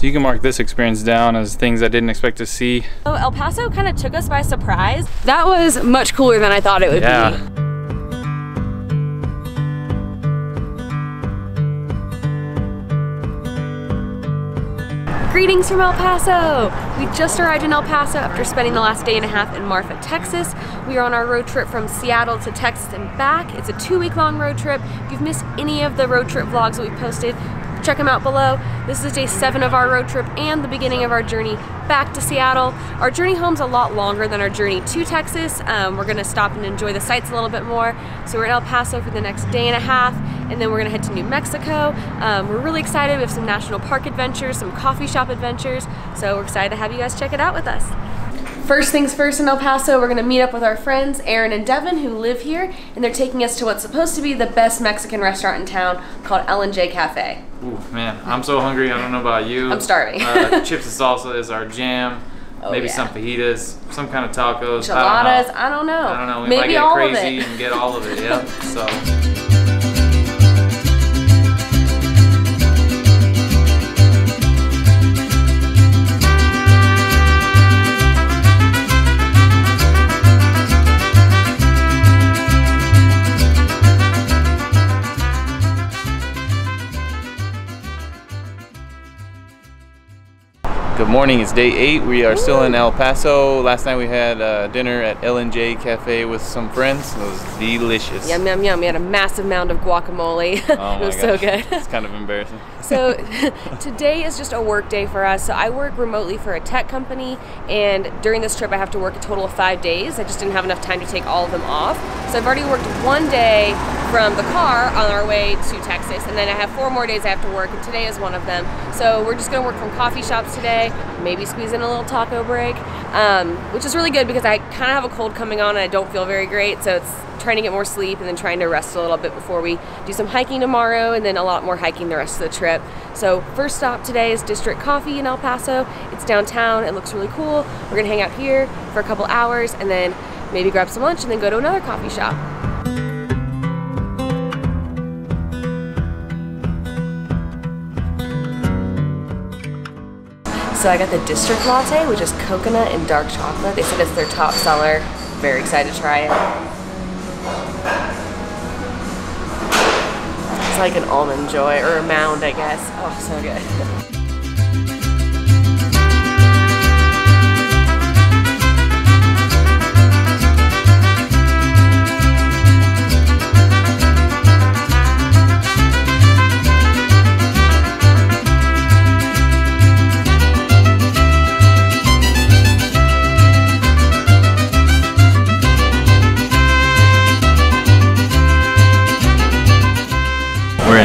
So you can mark this experience down as things I didn't expect to see. Oh, El Paso kind of took us by surprise. That was much cooler than I thought it would be. Greetings from El Paso! We just arrived in El Paso after spending the last day and a half in Marfa, Texas. We are on our road trip from Seattle to Texas and back. It's a 2-week-long road trip. If you've missed any of the road trip vlogs that we've posted, check them out below. This is day 7 of our road trip and the beginning of our journey back to Seattle. Our journey home's a lot longer than our journey to Texas. We're gonna stop and enjoy the sights a little bit more. So we're in El Paso for the next day and a half, and then we're gonna head to New Mexico. We're really excited. We have some national park adventures, some coffee shop adventures. So we're excited to have you guys check it out with us. First things first in El Paso, we're gonna meet up with our friends, Aaron and Devin, who live here, and they're taking us to what's supposed to be the best Mexican restaurant in town called L&J Cafe. Ooh, man, I'm so hungry. I don't know about you. I'm starving. Chips and salsa is our jam. Oh, maybe yeah. some fajitas, some kind of tacos. Enchiladas, I don't know. I don't know. We maybe might get all crazy of it. and get all of it, yeah. So. Good morning, it's day 8. We are still in El Paso. Last night we had dinner at L&J Cafe with some friends. It was delicious. Yum, yum, yum. We had a massive mound of guacamole. Oh It was my so gosh. good. It's kind of embarrassing. So today is just a work day for us. So I work remotely for a tech company, and during this trip I have to work a total of 5 days. I just didn't have enough time to take all of them off. So I've already worked 1 day from the car on our way to Texas, and then I have 4 more days I have to work, and today is one of them. So we're just gonna work from coffee shops today, maybe squeeze in a little taco break, which is really good because I kind of have a cold coming on and I don't feel very great. So it's trying to get more sleep and then trying to rest a little bit before we do some hiking tomorrow, and then a lot more hiking the rest of the trip. So first stop today is District Coffee in El Paso. It's downtown, it looks really cool. We're gonna hang out here for a couple hours and then maybe grab some lunch and then go to another coffee shop. So I got the District Latte, which is coconut and dark chocolate. They said it's their top seller. Very excited to try it. It's like an almond joy, or a mound, I guess. Oh, so good.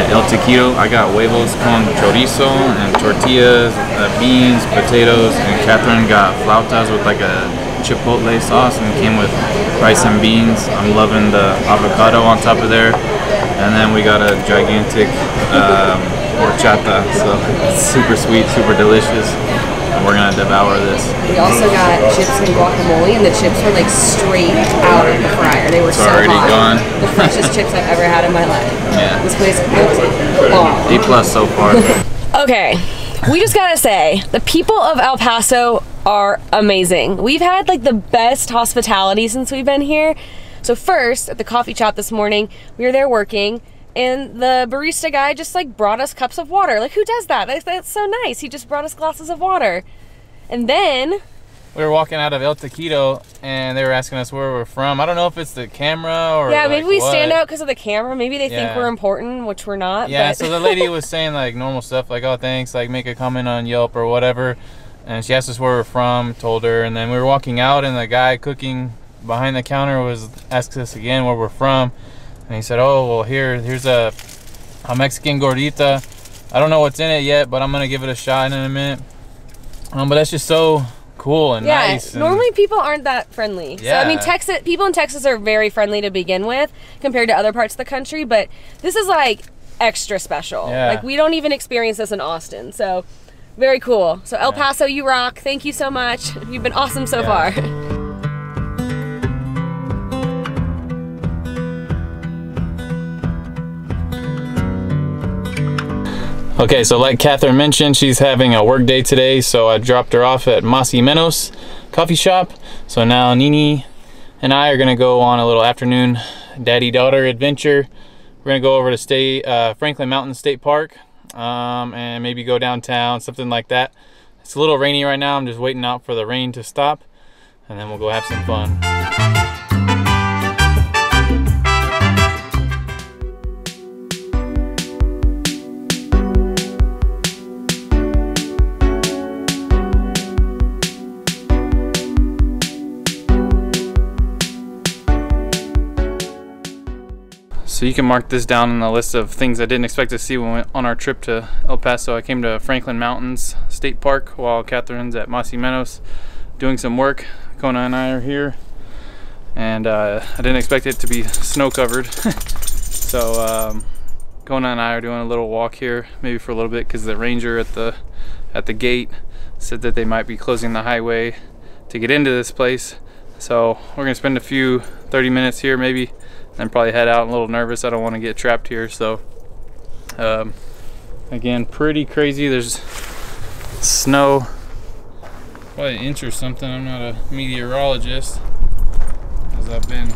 El Taquito, I got huevos con chorizo and tortillas, beans, potatoes, and Kathryn got flautas with like a chipotle sauce and came with rice and beans. I'm loving the avocado on top of there. And then we got a gigantic horchata, so it's super sweet, super delicious. And we're gonna devour this. We also got chips and guacamole, and the chips were like straight out of the fryer. They were so already hot. gone. The freshest chips I've ever had in my life. Yeah. This place looks bomb. A+ so far. Okay, we just gotta say, the people of El Paso are amazing. We've had like the best hospitality since we've been here. So first, at the coffee shop this morning, we were there working, and the barista guy just like brought us cups of water. Like, who does that? That's so nice. He just brought us glasses of water. And then we were walking out of El Taquito and they were asking us where we're from. I don't know if it's the camera or yeah, maybe like we what. stand out because of the camera. Maybe they think Yeah. we're important, which we're not. Yeah, but so the lady was saying like normal stuff like, oh thanks, like make a comment on Yelp or whatever. And she asked us where we're from, told her, and then we were walking out and the guy cooking behind the counter was asking us again where we're from. And he said, oh, well here's a Mexican gordita. I don't know what's in it yet, but I'm gonna give it a shot in a minute. But that's just so cool and nice. And normally people aren't that friendly. Yeah. So I mean, people in Texas are very friendly to begin with compared to other parts of the country, but this is like extra special. Yeah. Like, we don't even experience this in Austin. So very cool. So El Paso, you rock. Thank you so much. You've been awesome so far. Okay, so like Kathryn mentioned, she's having a work day today, so I dropped her off at Masi Menos coffee shop. So now Nini and I are gonna go on a little afternoon daddy-daughter adventure. We're gonna go over to Franklin Mountains State Park and maybe go downtown, something like that. It's a little rainy right now. I'm just waiting out for the rain to stop, and then we'll go have some fun. So you can mark this down on the list of things I didn't expect to see when we went on our trip to El Paso. I came to Franklin Mountains State Park while Kathryn's at Masi Menos doing some work. Kona and I are here, and I didn't expect it to be snow covered. So Kona and I are doing a little walk here, maybe for a little bit, because the ranger at the gate said that they might be closing the highway to get into this place. So we're gonna spend a few 30 minutes here maybe, and probably head out. I'm a little nervous. I don't want to get trapped here. So again, pretty crazy. There's snow, probably an inch or something. I'm not a meteorologist, as I've been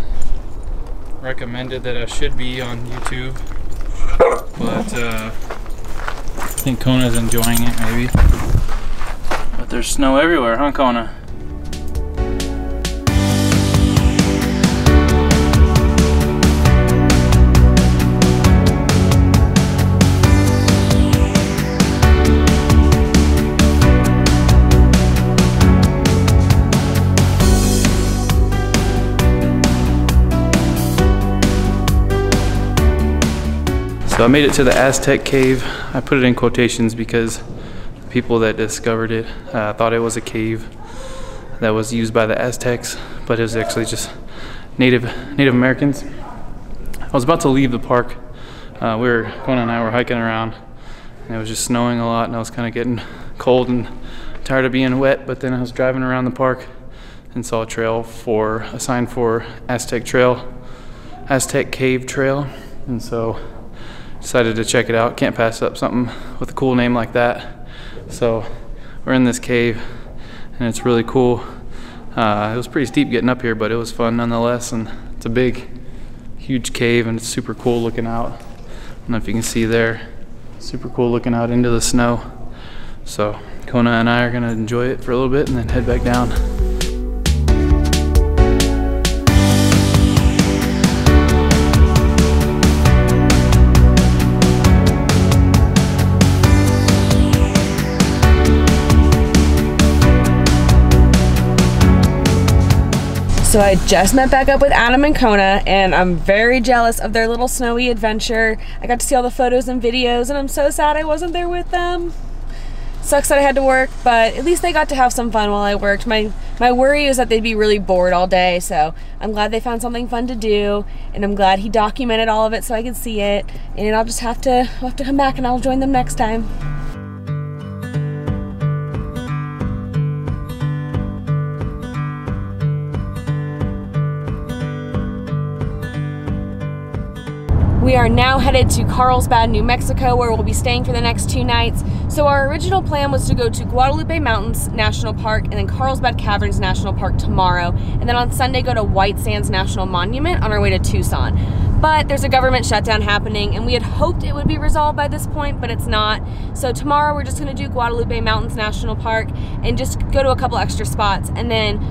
recommended that I should be on YouTube, but I think Kona's enjoying it maybe. But there's snow everywhere, huh, Kona? So I made it to the Aztec cave. I put it in quotations because the people that discovered it thought it was a cave that was used by the Aztecs, but it was actually just Native Americans. I was about to leave the park. Kona and I were hiking around, and it was just snowing a lot, and I was kind of getting cold and tired of being wet. But then I was driving around the park and saw a sign for Aztec Cave Trail, and so decided to check it out. Can't pass up something with a cool name like that. So we're in this cave, and it's really cool. It was pretty steep getting up here, but it was fun nonetheless. And it's a big, huge cave, and it's super cool looking out. I don't know if you can see there. Super cool looking out into the snow. So Kona and I are gonna enjoy it for a little bit and then head back down. So I just met back up with Adam and Kona, and I'm very jealous of their little snowy adventure. I got to see all the photos and videos, and I'm so sad I wasn't there with them. Sucks that I had to work, but at least they got to have some fun while I worked. My worry is that they'd be really bored all day, so I'm glad they found something fun to do, and I'm glad he documented all of it so I could see it, and I'll just have to come back and I'll join them next time. We are now headed to Carlsbad, New Mexico, where we'll be staying for the next 2 nights. So our original plan was to go to Guadalupe Mountains National Park and then Carlsbad Caverns National Park tomorrow, and then on Sunday go to White Sands National Monument on our way to Tucson. But there's a government shutdown happening, and we had hoped it would be resolved by this point, but it's not. So tomorrow we're just gonna do Guadalupe Mountains National Park and just go to a couple extra spots, and then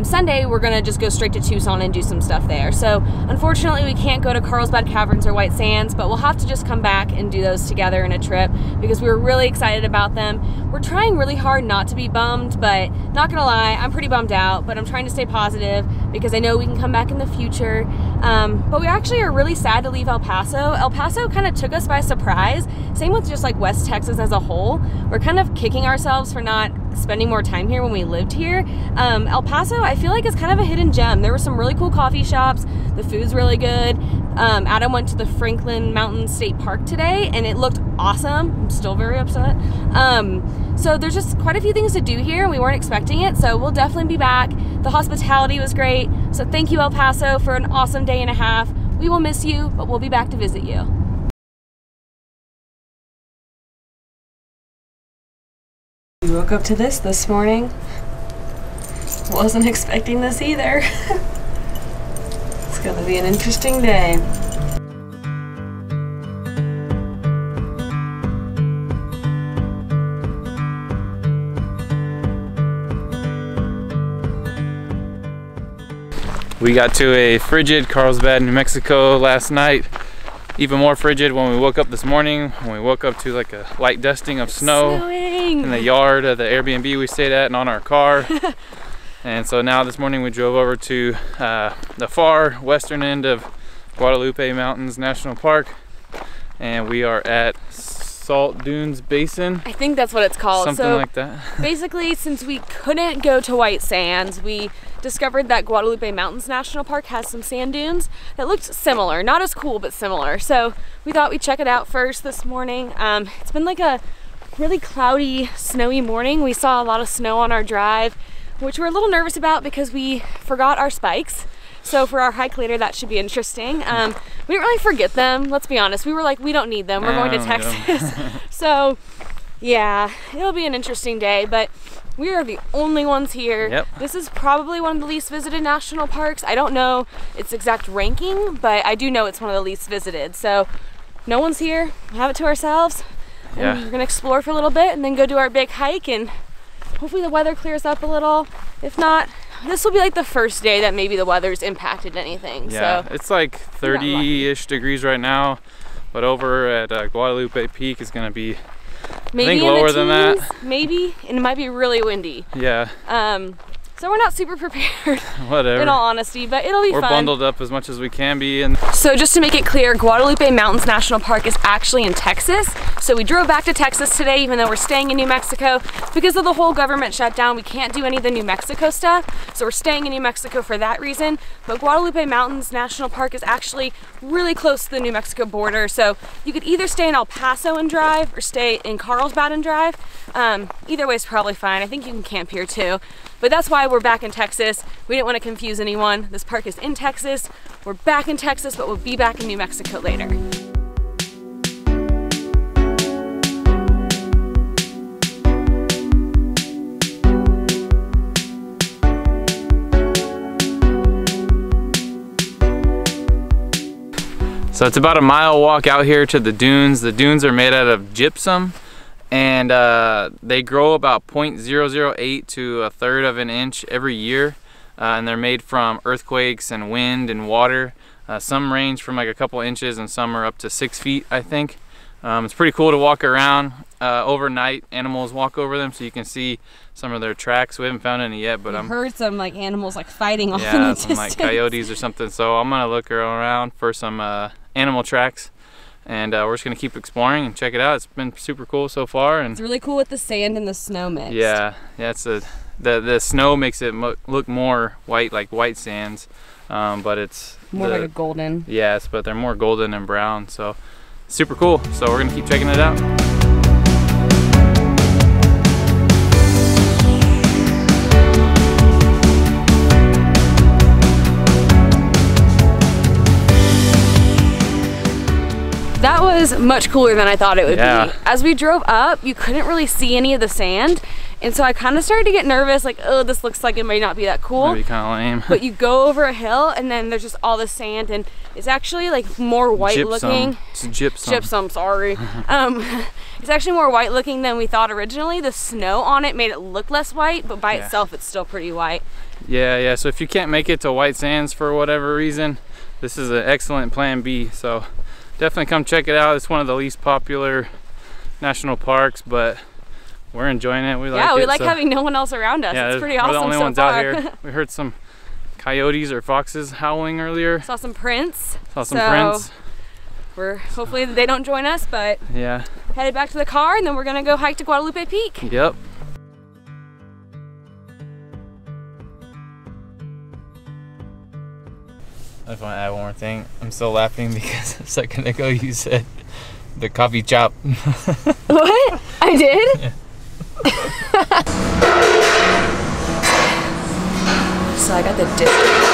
Sunday we're gonna just go straight to Tucson and do some stuff there. So unfortunately we can't go to Carlsbad Caverns or White Sands, but we'll have to just come back and do those together in a trip because we were really excited about them. We're trying really hard not to be bummed, but not gonna lie, I'm pretty bummed out, but I'm trying to stay positive because I know we can come back in the future. But we actually are really sad to leave El Paso. El Paso kind of took us by surprise. Same with just like West Texas as a whole. We're kind of kicking ourselves for not spending more time here when we lived here. El Paso, I feel like, is kind of a hidden gem. There were some really cool coffee shops. The food's really good. Adam went to the Franklin Mountains State Park today and it looked awesome. I'm still very upset. So there's just quite a few things to do here and we weren't expecting it, so we'll definitely be back. The hospitality was great, so thank you El Paso for an awesome day and a half. We will miss you, but we'll be back to visit you. We woke up to this morning. Wasn't expecting this either. It's gonna be an interesting day. We got to a frigid Carlsbad, New Mexico last night. Even more frigid when we woke up this morning. When we woke up to like a light dusting of snow in the yard of the Airbnb we stayed at and on our car. And so now this morning we drove over to the far western end of Guadalupe Mountains National Park. And we are at Salt Dunes Basin. I think that's what it's called. Something like that. Basically, since we couldn't go to White Sands, we discovered that Guadalupe Mountains National Park has some sand dunes that looked similar. Not as cool, but similar. So we thought we'd check it out first this morning. It's been like a really cloudy, snowy morning. We saw a lot of snow on our drive, which we're a little nervous about because we forgot our spikes. So for our hike later, that should be interesting. We didn't really forget them, let's be honest. We were like, we don't need them, we're going to Texas. So yeah, it'll be an interesting day, but we are the only ones here. Yep. This is probably one of the least visited national parks. I don't know its exact ranking, but I do know it's one of the least visited. So no one's here, we have it to ourselves. Yeah. And we're gonna explore for a little bit and then go do our big hike, and hopefully the weather clears up a little. If not, this will be like the first day that maybe the weather's impacted anything. Yeah, so it's like 30-ish degrees right now, but over at Guadalupe Peak is gonna be maybe I think lower than that. Maybe, and it might be really windy. Yeah. So we're not super prepared. Whatever. In all honesty, but it'll be fun. We're bundled up as much as we can be. And so just to make it clear, Guadalupe Mountains National Park is actually in Texas. So we drove back to Texas today, even though we're staying in New Mexico. Because of the whole government shutdown, we can't do any of the New Mexico stuff. So we're staying in New Mexico for that reason. But Guadalupe Mountains National Park is actually really close to the New Mexico border. So you could either stay in El Paso and drive or stay in Carlsbad and drive. Either way is probably fine. I think you can camp here too. But that's why we're back in Texas. We didn't want to confuse anyone. This park is in Texas. We're back in Texas, but we'll be back in New Mexico later. so it's about a mile walk out here to the dunes. The dunes are made out of gypsum, and they grow about 0.008 to 1/3 of an inch every year, and they're made from earthquakes and wind and water. Some range from like a couple inches and some are up to 6 feet, I think. It's pretty cool to walk around. Overnight animals walk over them so you can see some of their tracks. We haven't found any yet, but I'm heard some like animals like fighting off in the some distance. like coyotes or something, so I'm gonna look around for some animal tracks. And we're just gonna keep exploring and check it out. It's been super cool so far, and it's really cool with the sand and the snow mix. Yeah, it's the snow makes it look more white, like white sands, but it's more like a golden. Yes, but they're more golden and brown, so super cool. So we're gonna keep checking it out. That was much cooler than I thought it would Yeah. be. As we drove up, you couldn't really see any of the sand. And so I kind of started to get nervous, like, oh, this looks like it may not be that cool. Maybe kind of lame. But you go over a hill and then there's just all this sand, and it's actually like more white Gypsum. looking. It's gypsum. Gypsum, sorry. It's actually more white looking than we thought originally. The snow on it made it look less white, but by itself it's still pretty white. Yeah, so if you can't make it to White Sands for whatever reason, this is an excellent plan B. So definitely come check it out. It's one of the least popular national parks, but we're enjoying it. We like it. Yeah, we like having no one else around us. Yeah, it's pretty we're awesome the only so ones far. out here. We heard some coyotes or foxes howling earlier. Saw some prints. Saw some prints. Hopefully they don't join us, but yeah. Headed back to the car, and then we're gonna go hike to Guadalupe Peak. Yep. I just want to add one more thing. I'm still laughing because a second ago you said the coffee chop. What? I did? Yeah. So I got the district